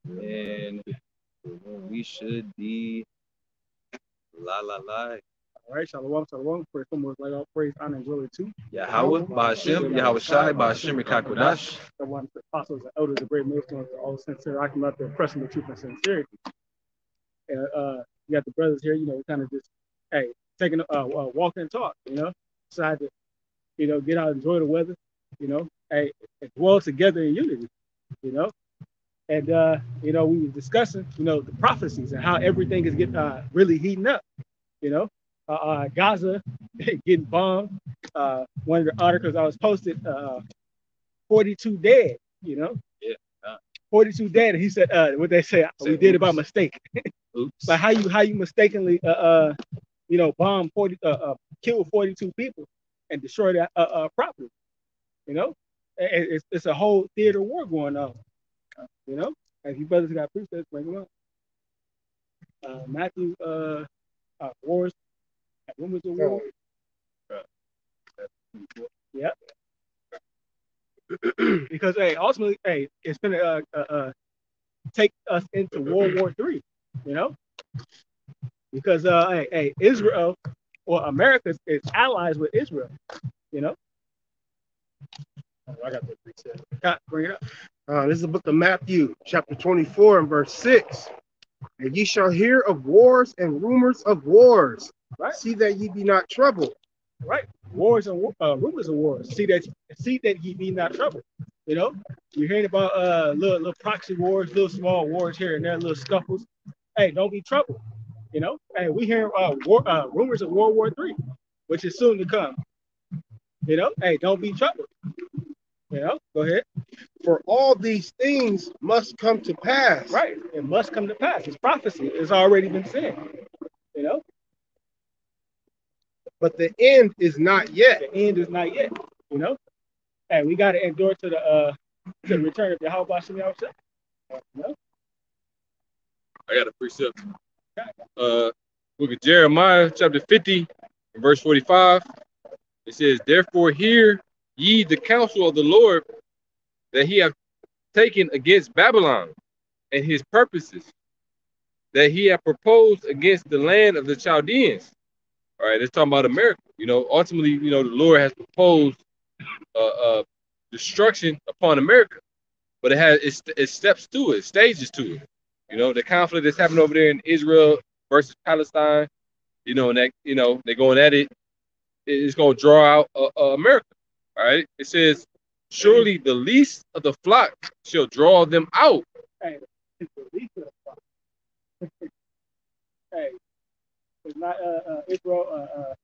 And we should be la. All right, shalom, shalom. For someone like all praise, honor, and glory to Yahweh, Ba'ashem, Yahweh Shai, Ba'ashem, Rikakodash. the one the apostles and elders, the great millstones, all sincere. I come out there pressing the truth and sincerity. And you got the brothers here, you know, kind of just, hey, taking a walk and talk, you know, decide to, you know, get out, enjoy the weather, you know, hey, and dwell together in unity, you know. And you know, we were discussing, you know, the prophecies and how everything is getting really heating up, you know. Gaza getting bombed. One of the articles I was posted, 42 dead, you know. Yeah. 42 dead. And he said, what they say, we did it by mistake. Oops. Like how you mistakenly you know, bomb 40 kill 42 people and destroy that property, you know. It's a whole theater war going on, you know. If you brothers got precepts, bring them up. Matthew wars, rumors of war. Yeah. Because hey, ultimately, hey, it's gonna take us into World War III, you know, because hey, Israel or America is allies with Israel, you know. I got the preset. Bring it up. This is the book of Matthew, chapter 24 and verse 6. And ye shall hear of wars and rumors of wars. Right. See that ye be not troubled. Right. Wars and rumors of wars. See that ye be not troubled. You know, you're hearing about little proxy wars, little small wars here and there, little scuffles. Hey, don't be troubled. You know, hey, we hear rumors of World War III, which is soon to come. You know, hey, don't be troubled. You know, go ahead. For all these things must come to pass. Right, it must come to pass. It's prophecy. It's already been said. You know, but the end is not yet. The end is not yet. You know, hey, we got to endure to the return of Yahweh Shem Yahushua. You know? I got a precept. Book of Jeremiah, chapter 50, verse 45. It says, therefore hear ye the counsel of the Lord that he hath taken against Babylon, and his purposes that he hath proposed against the land of the Chaldeans. All right, let's talk about America. You know, ultimately, you know, the Lord has proposed destruction upon America, but it has its steps to it, stages to it. You know, the conflict that's happening over there in Israel versus Palestine. You know, and that, you know, they're going at it. It's going to draw out America. All right, it says, surely the least of the flock shall draw them out. Hey, it's the least of the flock. Hey, it's not Israel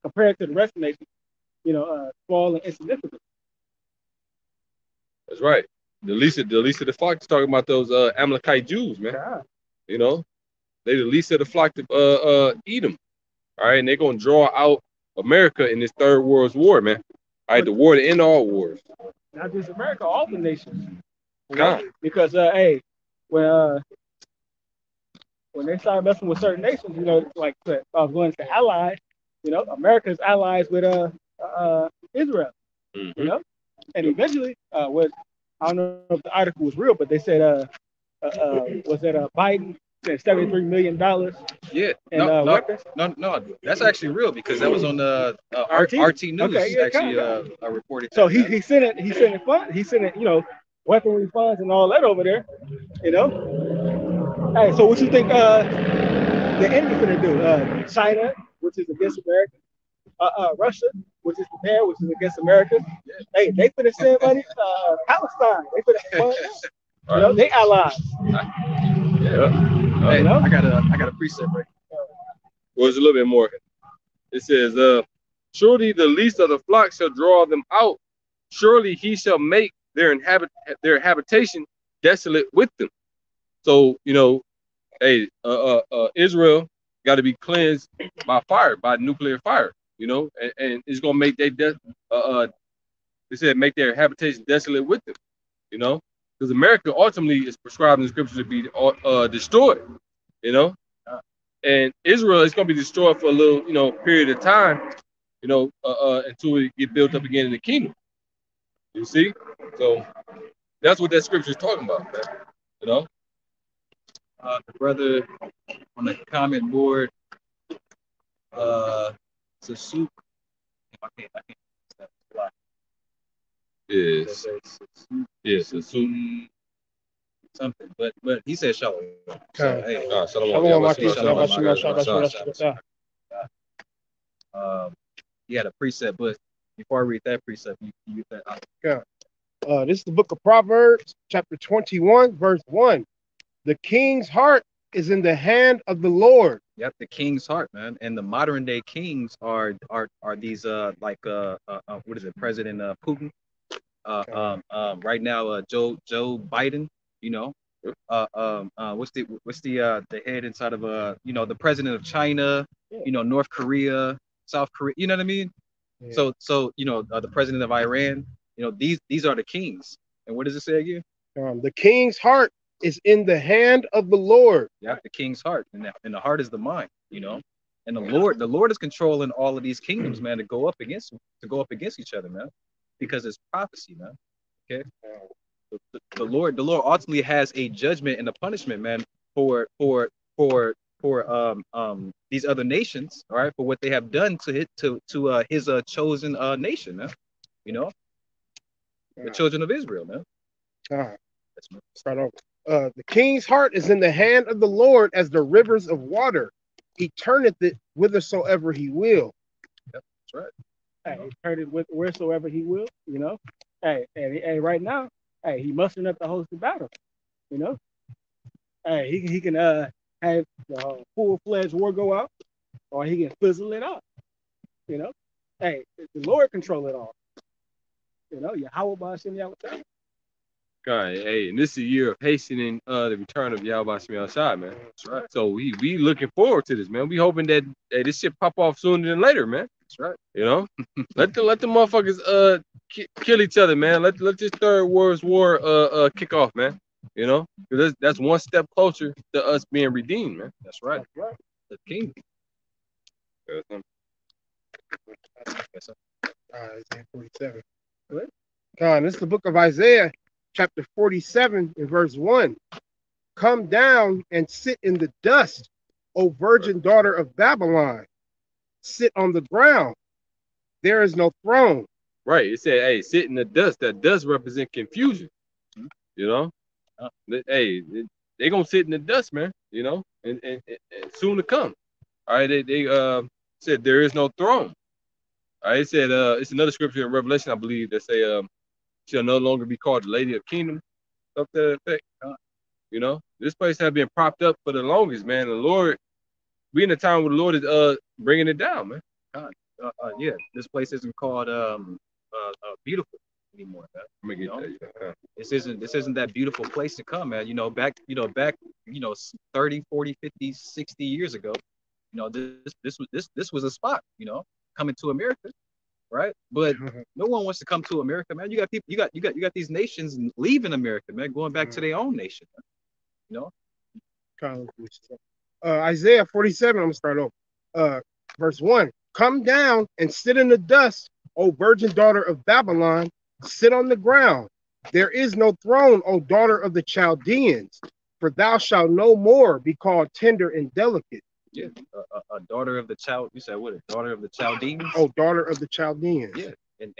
compared to the rest of the nation, you know, small and insignificant. That's right. The least of the flock is talking about those Amalekite Jews, man. Yeah. You know, they the least of the flock to Edom. All right, and they're gonna draw out America in this third world war, man. All right, the war to end all wars. Not just America, all the nations. Because hey, when they start messing with certain nations, you know, like going to allies, you know, America's allies with Israel, you know, and eventually, what I don't know if the article was real, but they said was that Biden spent $73 million? Yeah, weapons? No, that's actually real because that was on the RT News. Okay, yeah, actually reported. So he sent it. He sent it, you know, weaponry funds and all that over there. You know. Hey, so what you think the enemy gonna do? China, which is against America. Russia, which is there, which is against America. Hey, they finna send money to Palestine. They finna fund them. You know, they allies. Yeah. Hey, you know? I got a precept right. Well, it's a little bit more. It says, surely the least of the flock shall draw them out. Surely he shall make their habitation desolate with them. So, you know, hey, Israel got to be cleansed by fire, by nuclear fire, you know, and it's gonna make they they said make their habitation desolate with them, you know, because America ultimately is prescribed in the scriptures to be destroyed, you know, and Israel is gonna be destroyed for a little, you know, period of time, you know, until it get built up again in the kingdom. You see, so that's what that scripture is talking about, man. You know, The brother on the comment board, Sasuk. I can't. yes, yes, a suit. Something, but he said shalom. So hey, Shalom. Yeah, Shalom, but Maki. shalom, Shabbat my guys, my Shabbat son. Shabbat. um, he had a precept, but before I read that precept, you get that. Yeah. This is the book of Proverbs, chapter 21, verse 1. The king's heart is in the hand of the Lord. Yep, the king's heart, man. And the modern day kings are these what is it, President Putin? Right now, Joe Biden. You know, what's the head inside of the president of China? North Korea, South Korea. You know what I mean? Yeah. So the president of Iran. These are the kings. And what does it say again? The king's heart is in the hand of the Lord. Yeah, the king's heart, and the heart is the mind. And the Lord is controlling all of these kingdoms, man, to go up against each other, man, because it's prophecy, man. Okay, the Lord ultimately has a judgment and a punishment, man, for these other nations, all right, for what they have done to his chosen nation, man. You know, the children of Israel, man. Start over. The king's heart is in the hand of the Lord as the rivers of water. He turneth it whithersoever he will. Yep, that's right. Hey, he turned it with wheresoever he will. Hey, right now, hey, he mustering up the host of battle. You know, hey, he can have the full-fledged war go out, or he can fizzle it out. You know, hey, the Lord control it all. Yahweh Ba'ashem Yahweh. God, hey, and this is a year of hastening the return of Yahweh Shemi outside, man. That's right. So we looking forward to this, man. We hoping that this shit pop off sooner than later, man. That's right. Let the motherfuckers kill each other, man. Let this third world war kick off, man. Because that's one step closer to us being redeemed, man. That's right. The king. Isaiah 47. This is the book of Isaiah, chapter 47, in verse 1. Come down and sit in the dust, O virgin daughter of Babylon. Sit on the ground. There is no throne. Right. It said, hey, sit in the dust. That dust represent confusion. You know? Hey, they gonna sit in the dust, man. And soon to come. All right, they said there is no throne. All right, it said it's another scripture in Revelation, I believe, that say shall no longer be called the Lady of Kingdom, stuff to that effect. This place has been propped up for the longest, man. The Lord, we in a time where the Lord is bringing it down, man. Yeah, this place isn't called beautiful anymore, man. Let me get that. This isn't that beautiful place to come, man. Back 30, 40, 50, 60 years ago, this was a spot, coming to America, right? But no one wants to come to America, man. You got people, you got these nations leaving America, man, going back to their own nation, Isaiah 47, I'm gonna start over. Verse 1. Come down and sit in the dust, O virgin daughter of Babylon. Sit on the ground. There is no throne, O daughter of the Chaldeans, for thou shalt no more be called tender and delicate. Yeah, a daughter of the child. You said what? A daughter of the Chaldeans. Oh, daughter of the Chaldeans. Yeah, and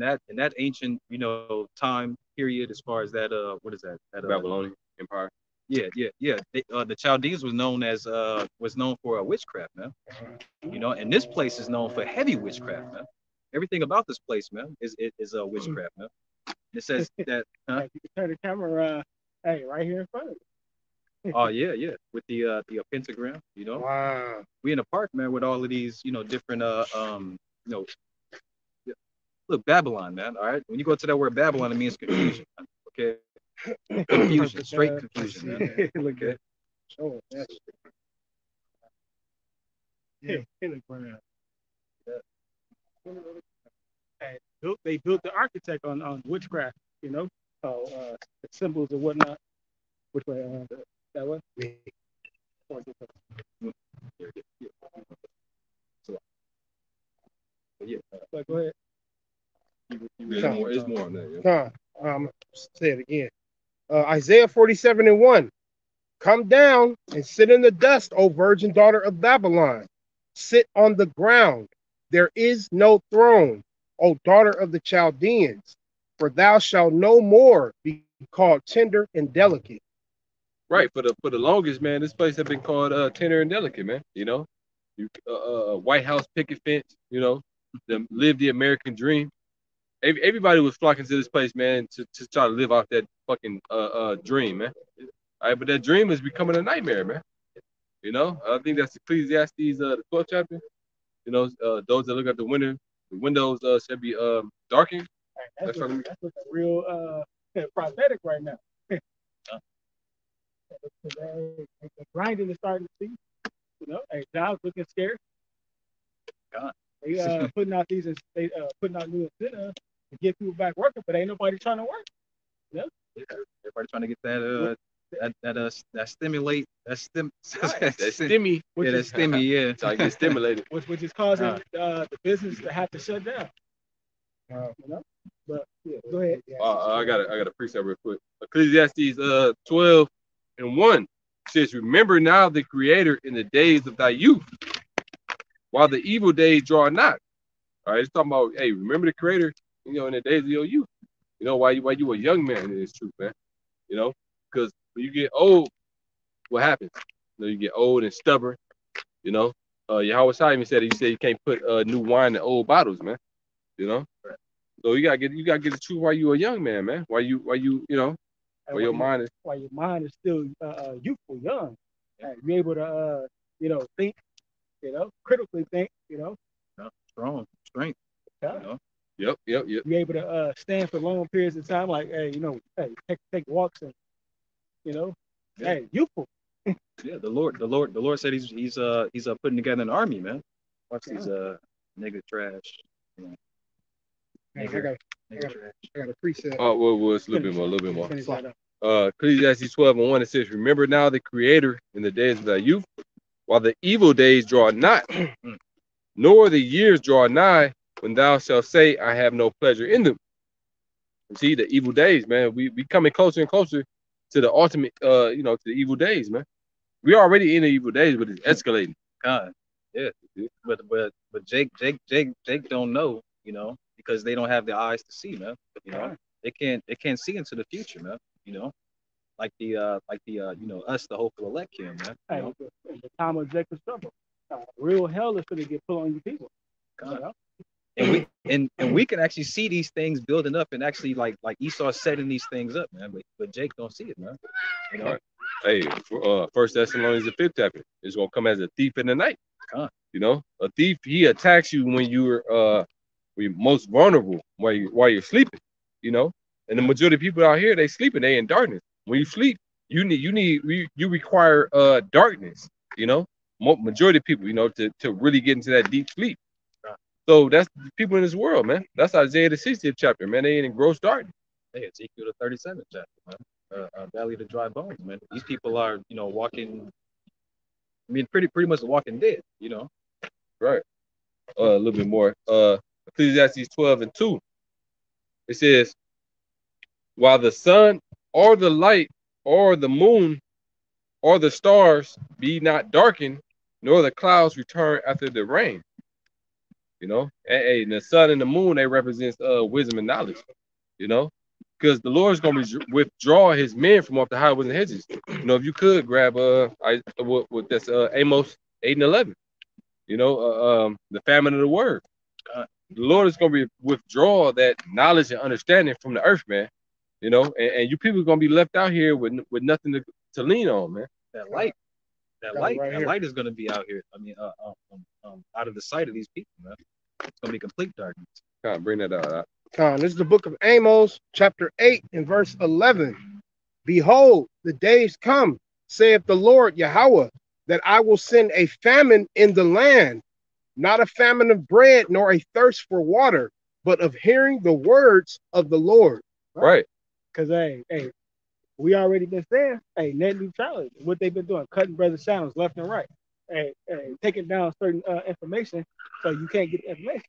that ancient time period, as far as that what is that? That Babylonian Empire. Yeah. The Chaldeans was known for witchcraft, man. And this place is known for heavy witchcraft, man. Everything about this place, man, is witchcraft, man. It says that. You can turn the camera, right here in front of you. Oh yeah, with the pentagram, Wow. We in a park, man, with all of these, different look, Babylon, man. All right, when you go to that word Babylon, it means confusion, man. Okay, confusion, straight confusion, man. Okay. Oh, that's pentagram. Hey, they built the architect on witchcraft, the symbols and whatnot. Which way? That way? Yeah. Go ahead. It's more on that. Yeah. Say it again. Isaiah 47:1. Come down and sit in the dust, O virgin daughter of Babylon. Sit on the ground. There is no throne, O daughter of the Chaldeans, for thou shalt no more be called tender and delicate. Right, for the longest, man, this place have been called tender and delicate, man. You know, you White House picket fence. You know, live the American dream. Everybody was flocking to this place, man, to try to live out that fucking dream, man. All right, but that dream is becoming a nightmare, man. You know, I think that's Ecclesiastes, the 12th chapter. You know, those that look at the windows should be darkened. Hey, That's from that's looking real prophetic right now. The grinding is starting to see. You know, hey, jobs looking scarce. God. They putting out new incentives to get people back working, but ain't nobody trying to work. You know? Yeah. Everybody trying to get that stimulate that stim Right. that stimmy. yeah, that stimmy, yeah. So I get stimulated. which is causing the business to have to shut down. You know? But yeah, go ahead. I got a precept real quick. Ecclesiastes 12:1 says, "Remember now the Creator in the days of thy youth, while the evil days draw not." All right, it's talking about, hey, remember the Creator, you know, in the days of your youth. You know, while you a young man in this truth, man. You know, because when you get old, what happens? You know, you get old and stubborn. You know, Yahweh Shai even said you can't put new wine in old bottles, man. You know, so you gotta get the truth while you a young man, man. You know, while your mind is. While your mind is still youthful, young, you're able to think, critically think, Strong, strength. yeah. You know? Yep. You're able to stand for long periods of time, like, hey, take walks and, Yeah. hey, youthful. Yeah, the Lord said he's putting together an army, man. Watch these nigga trash. You know, Hey, nigger I trash. got a preset. Oh, well, it's a little bit more. Finish that up. Ecclesiastes 12:1 it says, "Remember now the Creator in the days of thy youth, while the evil days draw not, nor the years draw nigh, when thou shalt say, I have no pleasure in them." You see, the evil days, man, we coming closer and closer to the ultimate, to the evil days, man. We already in the evil days, but it's escalating. God, yeah. But Jake don't know, because they don't have the eyes to see, man. You know, they can't see into the future, man. You know, us, the hopeful elect can, man. Hey, the time of Jacob's trouble, real hell is going to get put on you people. God. And we can actually see these things building up, and actually like Esau setting these things up, man. But Jake don't see it, man. You know. Right. Hey, First Thessalonians the 5th chapter is gonna come as a thief in the night. You know, a thief, he attacks you when you're most vulnerable, while you're sleeping. You know, and the majority of people out here, they sleeping, they in darkness. When you sleep, you require darkness. You know, majority of people, to really get into that deep sleep. So that's the people in this world, man. That's Isaiah the 60th chapter, man. They in gross darkness. Hey, Ezekiel the 37th chapter, man. Valley of the dry bones, man. These people are, walking. I mean, pretty much walking dead, Right. A little bit more. Ecclesiastes 12:2. It says, "While the sun or the light or the moon or the stars be not darkened, nor the clouds return after the rain." You know, and the sun and the moon, they represents wisdom and knowledge. You know, because the Lord is going to withdraw His men from off the highways and hedges. You know, if you could grab what that's Amos 8:11. You know, the famine of the word. The Lord is going to withdraw that knowledge and understanding from the earth, man. You know, and you people are going to be left out here with nothing to lean on, man. That light, that light is going to be out here. I mean, out of the sight of these people, man. It's going to be complete darkness. Kind of bring that out. This is the book of Amos, chapter 8, and verse 11. Behold, the days come, saith the Lord Yahweh, that I will send a famine in the land, not a famine of bread, nor a thirst for water, but of hearing the words of the Lord. Right. Because, hey, we already been saying, hey, net neutrality, what they've been doing, cutting brothers' channels left and right. Hey, taking down certain information so you can't get the information.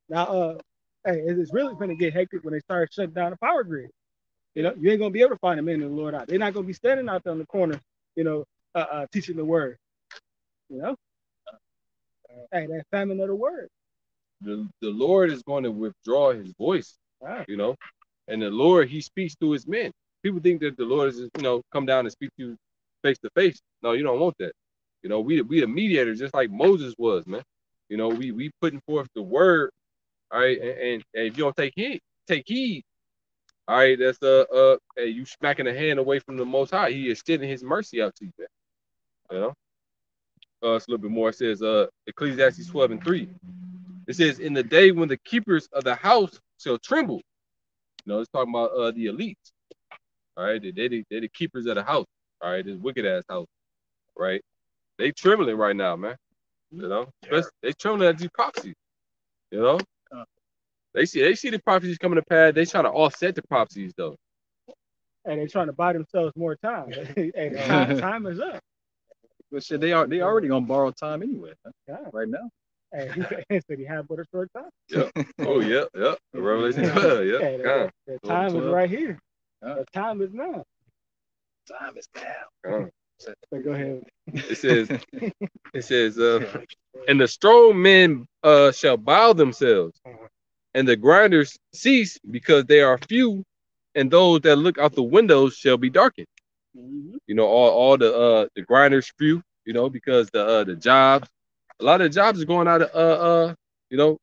Now, hey, it's really going to get hectic when they start shutting down the power grid. You know, you ain't gonna be able to find the men of the Lord out. They're not gonna be standing out there on the corner, you know, teaching the word. You know, hey, that famine of the word. The Lord is going to withdraw his voice, Right. you know, and the Lord, he speaks to his men. People think that the Lord is, come down and speak to you face to face. No, you don't want that. You know, we the mediators, just like Moses was, man. You know, we putting forth the word, all right, and if you don't take heed, all right, that's hey, you smacking the hand away from the Most High. He is extending his mercy out to you, man. You know, it's a little bit more. It says, Ecclesiastes 12:3. It says, in the day when the keepers of the house shall tremble. You know, it's talking about the elites. All right, they the keepers of the house. All right, this wicked ass house. Right, they trembling right now, man. You know, they trembling at these prophecies. You know, they see the prophecies coming to pass. They trying to offset the prophecies though. And they're trying to buy themselves more time. Hey, time is up. But shit, they already gonna borrow time anyway, huh? Yeah. Right now. Hey, he said he had but a short time. Yep. Oh, yep. The Revelation 12. Yep. Hey, the time is right here. The time is now. Time is now. So go ahead. It says, and the strong men shall bow themselves, and the grinders cease because they are few, and those that look out the windows shall be darkened. Mm-hmm. You know, all the grinders few, you know, because the jobs, a lot of the jobs is going out of you know,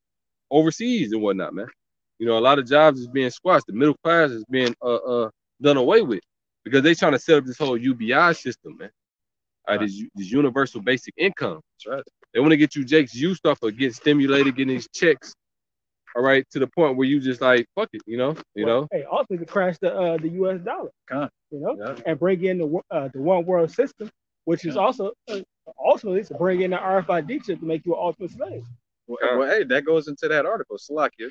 overseas and whatnot, man. You know, a lot of jobs is being squashed. The middle class is being done away with because they trying to set up this whole UBI system, man. This universal basic income. That's right. They want to get you Jake's U stuff or get stimulated, getting these checks. All right, to the point where you just like fuck it, you know. Hey, also to crash the U.S. dollar, you know, Yeah. and bring in the one world system, which is also ultimately to bring in the RFID chip to make you an ultimate slave. Well, hey, that goes into that article, Salakia.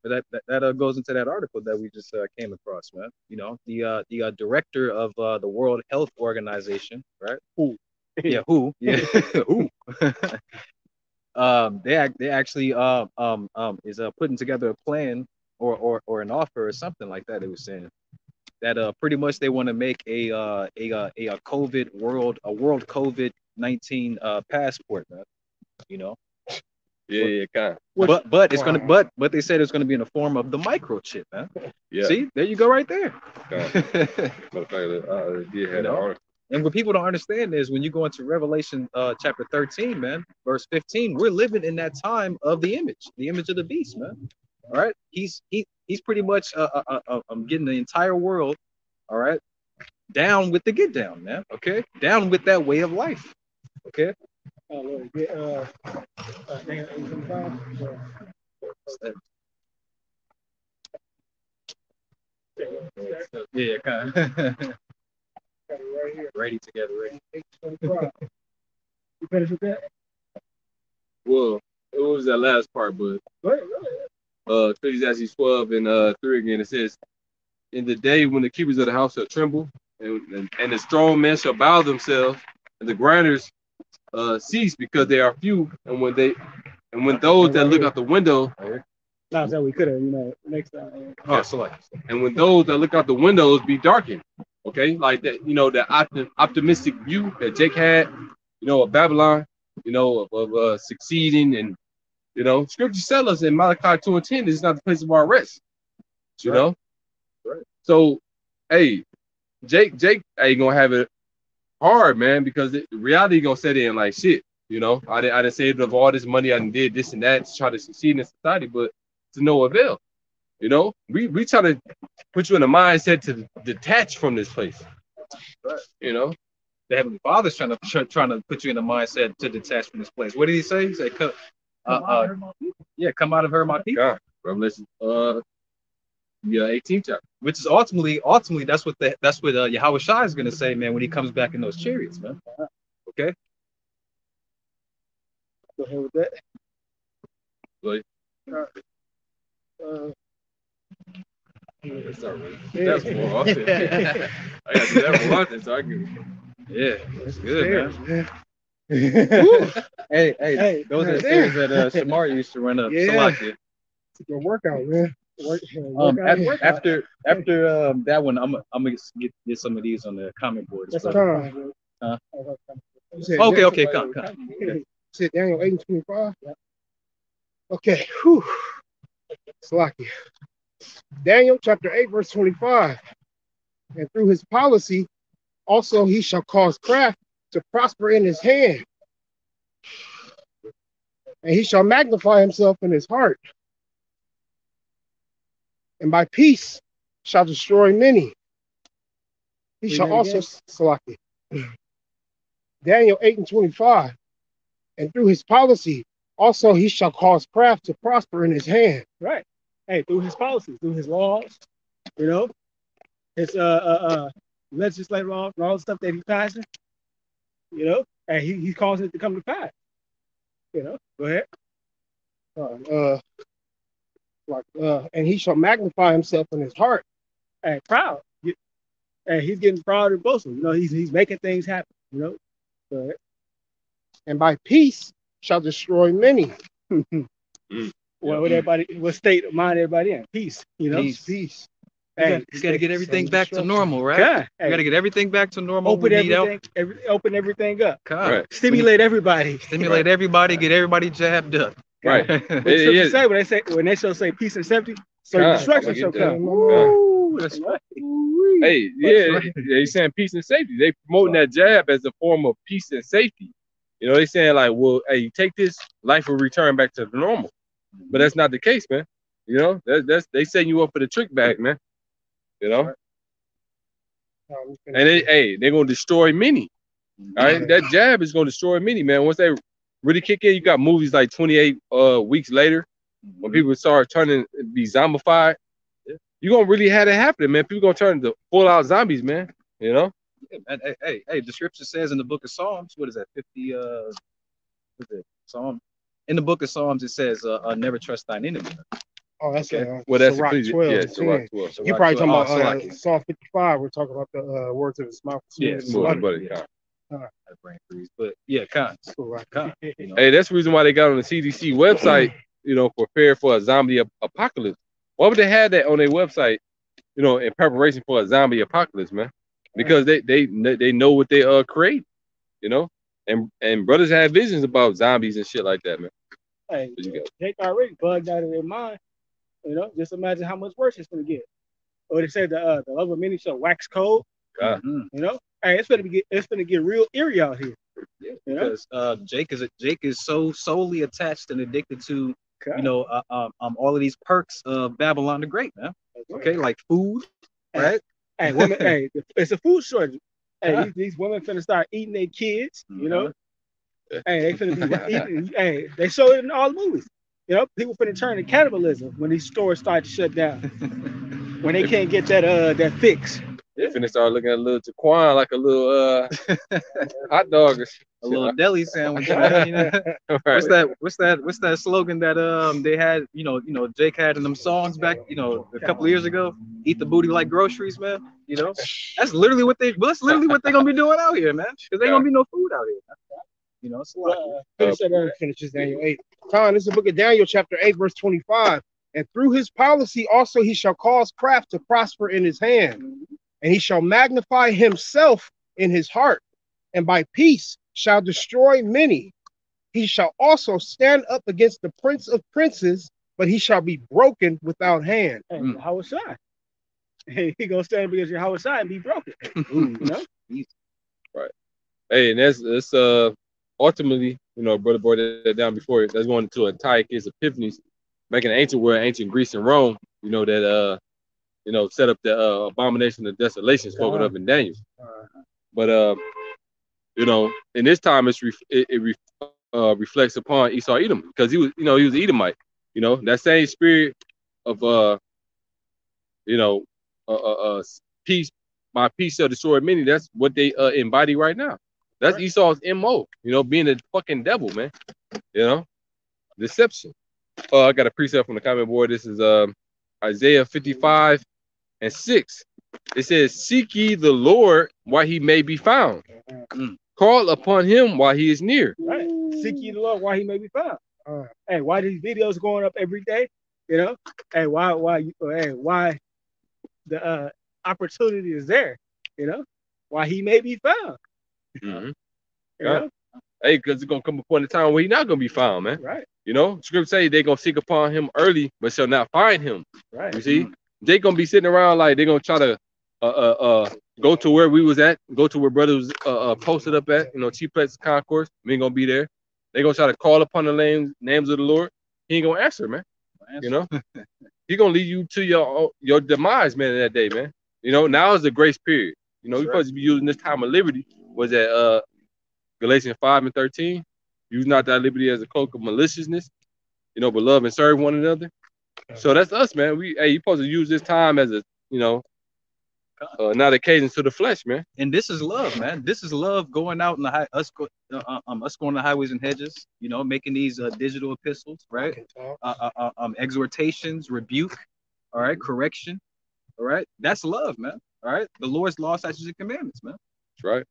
That goes into that article that we just came across, man. You know, the director of the World Health Organization, right? Who? Yeah, who? Yeah, who? They actually is putting together a plan or an offer or something like that. They were saying that pretty much they want to make a COVID world COVID-19 passport, man. You know. Yeah, kind. But it's gonna but they said it's gonna be in the form of the microchip, man. Yeah. See, there you go, right there. You know? And what people don't understand is when you go into Revelation chapter 13, man, verse 15, we're living in that time of the image of the beast, man. All right, he's pretty much getting the entire world, all right, down with the get down, man. Okay, down with that way of life. Okay. Yeah, kind of. Ready together, ready. You finished with that? Well, it was that last part, but Ecclesiastes 12 and 3 again, it says, in the day when the keepers of the house shall tremble, and the strong men shall bow themselves, and the grinders cease because they are few, and when those that look out the window. Not that we could have, you know, next time. And when those that look out the windows be darkened, okay, like that, you know, that optimistic view that Jake had, you know, of Babylon, you know, of succeeding, and you know, scripture tell us in Malachi 2:10, this is not the place of our rest. You know, right. So, hey, Jake, ain't gonna have it hard, man, because reality gonna set in like shit. You know, I didn't save up all this money, I did this and that to try to succeed in society, but to no avail. You know, we try to put you in a mindset to detach from this place. Right. You know, the Heavenly Father's trying to put you in a mindset to detach from this place. What did he say? He said, come out of her, my people. God. Revelation 18th chapter. Which is ultimately that's what Yahweh Shai is gonna say, man, when he comes back in those chariots, man. Okay. Go ahead with that. Like, that's not really. That's more often. I got to do that more often, so I can. Yeah, that's good, man. hey, those are the stairs that Shamar used to run up. Yeah. Salakia. It's a good workout, man. After that one, I'm gonna get some of these on the comment boards. That's But, all. huh? You said Okay, Daniel, come. you said Daniel 8 and 25? Okay. Whew. Slacky. Daniel chapter 8, verse 25. And through his policy, also he shall cause craft to prosper in his hand, and he shall magnify himself in his heart, and by peace shall destroy many. He shall also Slacky. Daniel 8 and 25. And through his policy, also he shall cause craft to prosper in his hand. Right. Hey, through his policies, through his laws, you know, his legislative laws and all the stuff that he's passing, you know, and he's causing it to come to pass. You know, go ahead. And he shall magnify himself in his heart. Hey, proud. And he's getting proud and boastful. You know, he's making things happen. You know, go ahead. And by peace shall destroy many. What state of mind everybody in? Peace. You know, peace. Hey, you got to get everything back to normal, right? God, you got to get everything back to normal. Open everything up. God. Right. Stimulate everybody. Stimulate everybody. Get everybody jabbed up. Right. What scripture say when they shall say peace and safety, so destruction shall come. Woo, that's right. Hey, they saying peace and safety. They promoting that jab as a form of peace and safety. You know, they saying like, well, hey, you take this, life will return back to the normal. But that's not the case, man. You know, that's they setting you up for the trick bag, man. You know, and they're gonna destroy many. All right, that jab is gonna destroy many, man. Once they really kick in, you got movies like 28 weeks later, when people start turning be zombified. You're gonna really have it happen, man. People gonna turn into full out zombies, man. You know. Yeah, hey, the scripture says in the book of Psalms, what is that? 50 what is it? Psalm. In the book of Psalms, it says, never trust thine enemy. Oh, that's okay. Well, that's Sirach 12. Yeah, Sirach 12. You probably talking about Psalm 55. We're talking about the words of his mouth. Yeah, buddy. Brain freeze. But yeah, you know? Hey, that's the reason why they got on the CDC website, you know, prepare for a zombie apocalypse. Why would they have that on their website, you know, in preparation for a zombie apocalypse, man? Because they know what they create, you know, and brothers have visions about zombies and shit like that, man. Hey, Jake already bugged out of their mind. You know, just imagine how much worse it's gonna get. Or they say the love of many shall wax cold. You know, hey, it's gonna get real eerie out here. Yeah, because Jake is so solely attached and addicted to you know all of these perks of Babylon the Great, man. Okay, like food, right? Hey, women, hey, it's a food shortage. Hey, these women finna start eating their kids. You know, hey, they finna be eating. Hey, they show it in all the movies. You know, people finna turn to cannibalism when these stores start to shut down. When they can't get that fix. They finna start looking at a little Jaquan like a little hot dog or a little deli sandwich. Man, you know? Right. What's that slogan that they had? You know, Jake had in them songs back, you know, a couple of years ago. Eat the booty like groceries, man. You know, that's literally what they're gonna be doing out here, man. Because there ain't gonna be no food out here. Man. You know, it's a lot. Finishes Daniel 8. Con, this is the book of Daniel, chapter 8, verse 25. And through his policy also he shall cause craft to prosper in his hand, and he shall magnify himself in his heart, and by peace shall destroy many. He shall also stand up against the prince of princes, but he shall be broken without hand. Hey, how was I? Hey, he gonna stand up against your Howard side and be broken. You know? Right. Hey, and that's ultimately, you know, brother brought that down before. That's going into Antiochus Epiphanes, making an ancient world, ancient Greece and Rome, you know, that you know, set up the abomination of desolation spoken of in Daniel. But you know, in this time it reflects upon Esau Edom, because he was Edomite. You know, that same spirit of you know, peace, my peace shall destroy many. That's what they embody right now. That's Esau's MO, you know, being a fucking devil, man. You know, deception. I got a precept from the comment board. This is Isaiah 55 and 6. It says, seek ye the Lord while he may be found. Call upon him while he is near. Right. Seek ye the Lord while he may be found. Hey, why these videos going up every day? You know, hey, why the opportunity is there? You know, why he may be found. Mm-hmm. You Yeah. know, Hey, because it's gonna come a point in time where he's not gonna be found, man. right, You know, scripture say they're gonna seek upon him early, but shall not find him. right. You see, they gonna be sitting around like they're gonna try to uh uh uh go to where we was at, go to where brothers posted up at, you know, Chief Place Concourse. We ain't gonna be there. They gonna try to call upon the names of the Lord. He ain't gonna answer, man. You know, he gonna lead you to your demise, man, in that day, man. You know, now is the grace period. You know, we supposed to be using this time of liberty. Was that Galatians 5:13? Use not thy liberty as a cloak of maliciousness, you know, but love and serve one another. So that's us, man. You supposed to use this time as a, you know, not occasion to the flesh, man. And this is love, man. This is love going out in the us going to highways and hedges. You know, making these digital epistles, right? Exhortations, rebuke, all right, correction, all right. That's love, man. All right, the Lord's law, statutes, and commandments, man. That's right.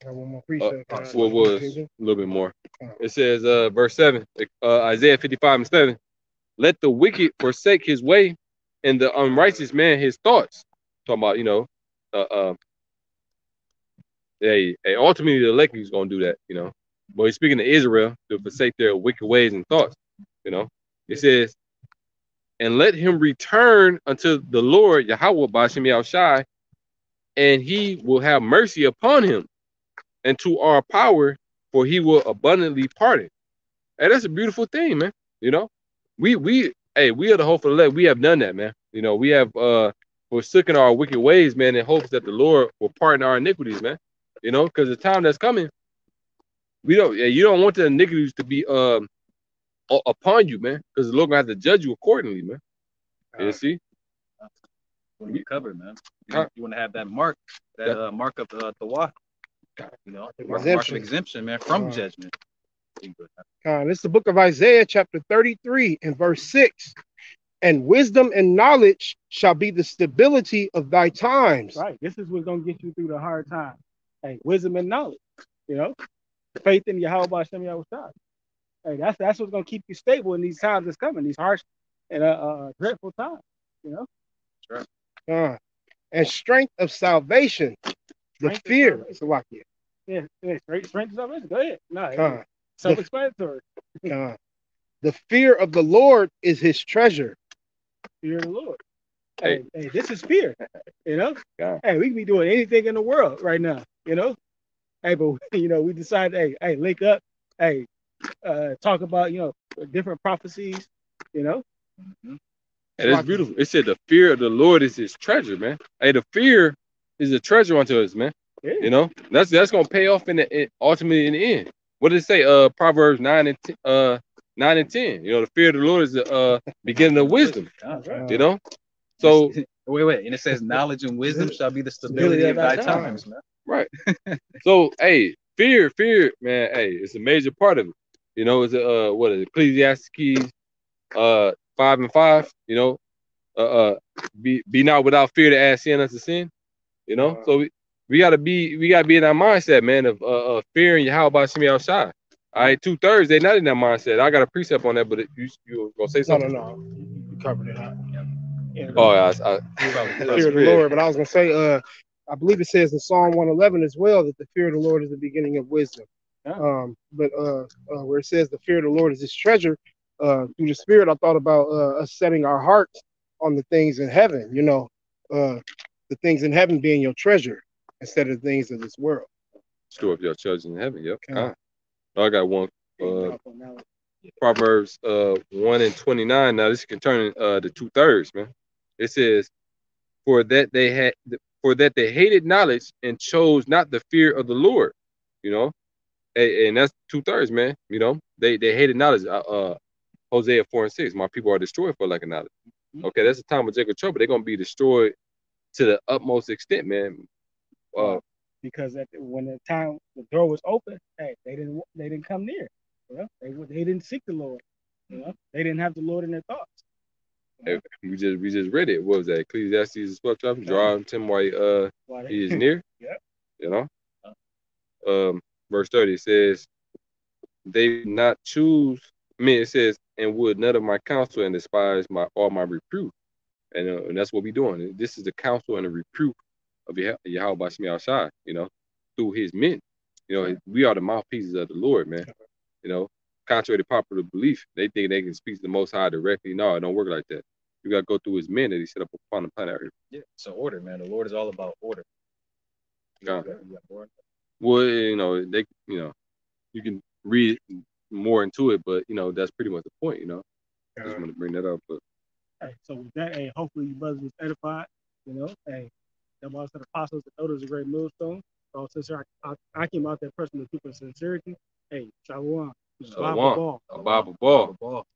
One more precept. What was a little bit more? It says, verse 7, Isaiah 55:7. Let the wicked forsake his way, and the unrighteous man his thoughts. Talking about, you know, ultimately the elect is gonna do that, you know. But he's speaking to Israel to forsake their wicked ways and thoughts, you know. It says, and let him return unto the Lord Yahweh Bashem Yahushai, and he will have mercy upon him, and to our power, for he will abundantly pardon. Hey, that's a beautiful thing, man. You know, we are the hope for the elect. We have done that, man. You know, we have forsaken our wicked ways, man, in hopes that the Lord will pardon our iniquities, man. You know, because the time that's coming, you don't want the iniquities to be upon you, man, because the Lord gonna have to judge you accordingly, man. You see? Want to be covered, man. You want to have that mark, mark of the Tawaf, you know, mark of exemption, man, from judgment. This is the book of Isaiah, chapter 33, and verse 6. And wisdom and knowledge shall be the stability of thy times. Right. This is what's gonna get you through the hard time. Hey, wisdom and knowledge. You know, faith in Yahweh Hashem Yahushua. Hey, that's what's gonna keep you stable in these times that's coming, these harsh and dreadful times. You know. Sure. And strength of salvation, the fear. Salakia. Yeah, strength of salvation. Go ahead. No, self-explanatory. The fear of the Lord is his treasure. Fear of the Lord. Hey, this is fear. You know? Hey, we can be doing anything in the world right now, you know? Hey, but you know, we decided, hey, link up, hey, talk about, you know, different prophecies, you know? And it's beautiful. It said the fear of the Lord is his treasure, man. Hey, the fear is a treasure unto us, man. Yeah. You know, that's gonna pay off ultimately in the end. What did it say? Proverbs 9 and 10. You know, the fear of the Lord is the beginning of wisdom. You know, so wait, and it says knowledge and wisdom shall be the stability of thy times, man. Right. So, hey, fear, man. Hey, it's a major part of it. You know, it's what is it? Ecclesiastes 5:5. You know, be not without fear to add sin unto sin. You know, so we gotta be in our mindset, man, of fearing Yahweh by Shemi Al-Shai. All right, 2/3 they not in that mindset. I got a precept on that, but you gonna say something? No, you covered it up. Oh, I fear of the Lord, but I was gonna say, I believe it says in Psalm 111 as well that the fear of the Lord is the beginning of wisdom. But where it says the fear of the Lord is his treasure, through the Spirit, I thought about us setting our hearts on the things in heaven. You know, the things in heaven being your treasure instead of the things of this world. Store up your treasure in heaven. Yep. I got one. Proverbs 1:29. Now this can turn to 2/3, man. It says, for that they hated knowledge and chose not the fear of the Lord. You know, and that's 2/3, man. You know, they hated knowledge. Hosea 4:6. My people are destroyed for lack of knowledge. Okay, that's the time of Jacob trouble. They're gonna be destroyed to the utmost extent, man. Because when the door was open, hey, they didn't come near. You know, they didn't seek the Lord. You know, they didn't have the Lord in their thoughts. Hey, we just read it. What was that? Ecclesiastes 12:12. Draw him while he is near. Yeah. You know. Verse 30 says, they would not choose I mean, it says, and would none of my counsel and despise my all my reproof. And that's what we're doing. This is the counsel and the reproof of Yahweh Shemi Shai, through his men. We are the mouthpieces of the Lord, man. You know, contrary to popular belief, they think they can speak to the Most High directly. No, it don't work like that. You got to go through his men that he set up upon the planet Earth. Yeah, so order, man. The Lord is all about order. Well, you can read more into it, but that's pretty much the point. Just want to bring that up. But hey, so with that, hey, hopefully you brothers was edified. Hey, the most of the apostles and elders a great millstone. So since I came out there person the truth and sincerity, hey, shalom. Shalom. A Bible ball.